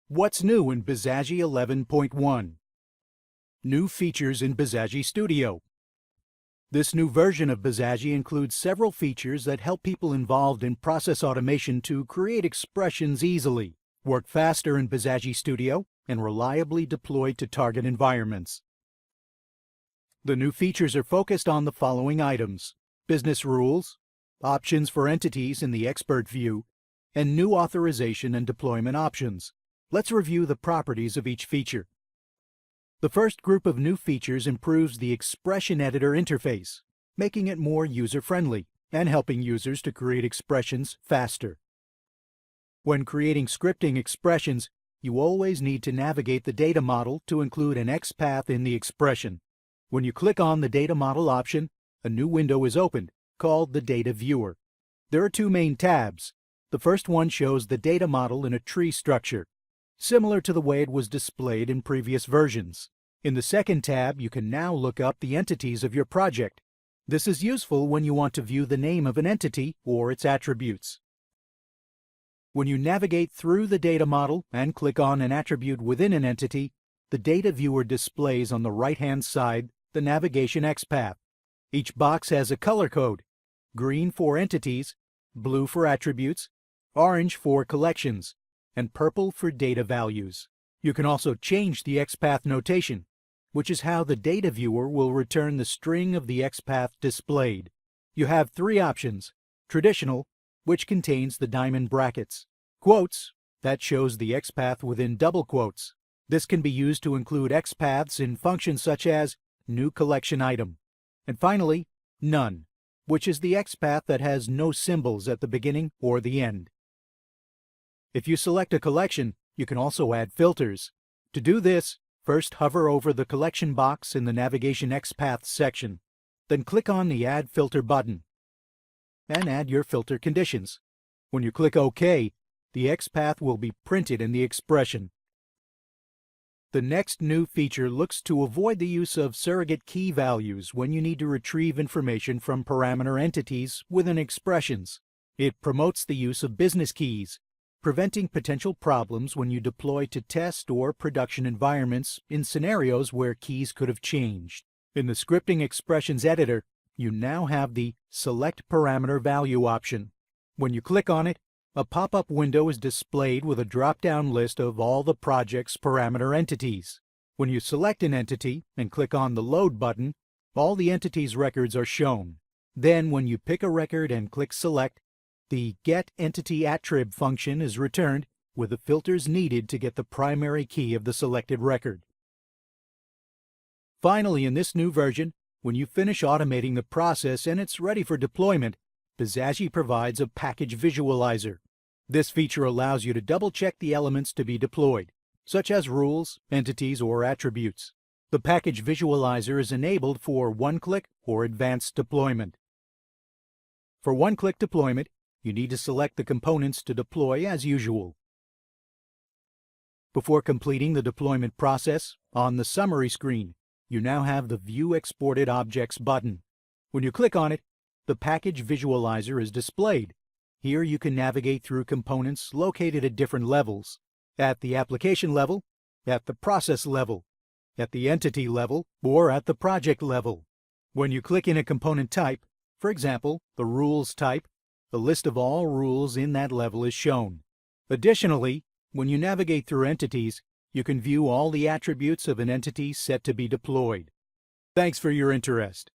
What's new in Bizagi 11.1? New features in Bizagi Studio. This new version of Bizagi includes several features that help people involved in process automation to create expressions easily, work faster in Bizagi Studio, and reliably deploy to target environments. The new features are focused on the following items: business rules, options for entities in the expert view, and new authorization and deployment options. Let's review the properties of each feature. The first group of new features improves the expression editor interface, making it more user-friendly and helping users to create expressions faster. When creating scripting expressions, you always need to navigate the data model to include an XPath in the expression. When you click on the data model option, a new window is opened, called the Data Viewer. There are two main tabs. The first one shows the data model in a tree structure, similar to the way it was displayed in previous versions. In the second tab, you can now look up the entities of your project. This is useful when you want to view the name of an entity or its attributes. When you navigate through the data model and click on an attribute within an entity, the Data Viewer displays on the right-hand side the navigation XPath. Each box has a color code: green for entities, blue for attributes, orange for collections, and purple for data values. You can also change the XPath notation, which is how the Data Viewer will return the string of the XPath displayed. You have three options: traditional, which contains the diamond brackets; quotes, that shows the XPath within double quotes. This can be used to include XPaths in functions such as new collection item. And finally, none, which is the XPath that has no symbols at the beginning or the end. If you select a collection, you can also add filters. To do this, first hover over the collection box in the Navigation XPath section. Then click on the Add Filter button and add your filter conditions. When you click OK, the XPath will be printed in the expression. The next new feature looks to avoid the use of surrogate key values when you need to retrieve information from parameter entities within expressions. It promotes the use of business keys, preventing potential problems when you deploy to test or production environments in scenarios where keys could have changed. In the Scripting Expressions editor, you now have the Select Parameter Value option. When you click on it, a pop-up window is displayed with a drop-down list of all the project's parameter entities. When you select an entity and click on the Load button, all the entity's records are shown. Then, when you pick a record and click Select, the Get Entity Attrib function is returned with the filters needed to get the primary key of the selected record. Finally, in this new version, when you finish automating the process and it's ready for deployment, Bizagi provides a package visualizer. This feature allows you to double-check the elements to be deployed, such as rules, entities, or attributes. The package visualizer is enabled for one-click or advanced deployment. For one-click deployment, you need to select the components to deploy as usual. Before completing the deployment process, on the summary screen, you now have the View Exported Objects button. When you click on it, the package visualizer is displayed. Here you can navigate through components located at different levels: at the application level, at the process level, at the entity level, or at the project level. When you click in a component type, for example, the rules type, a list of all rules in that level is shown. Additionally, when you navigate through entities, you can view all the attributes of an entity set to be deployed. Thanks for your interest.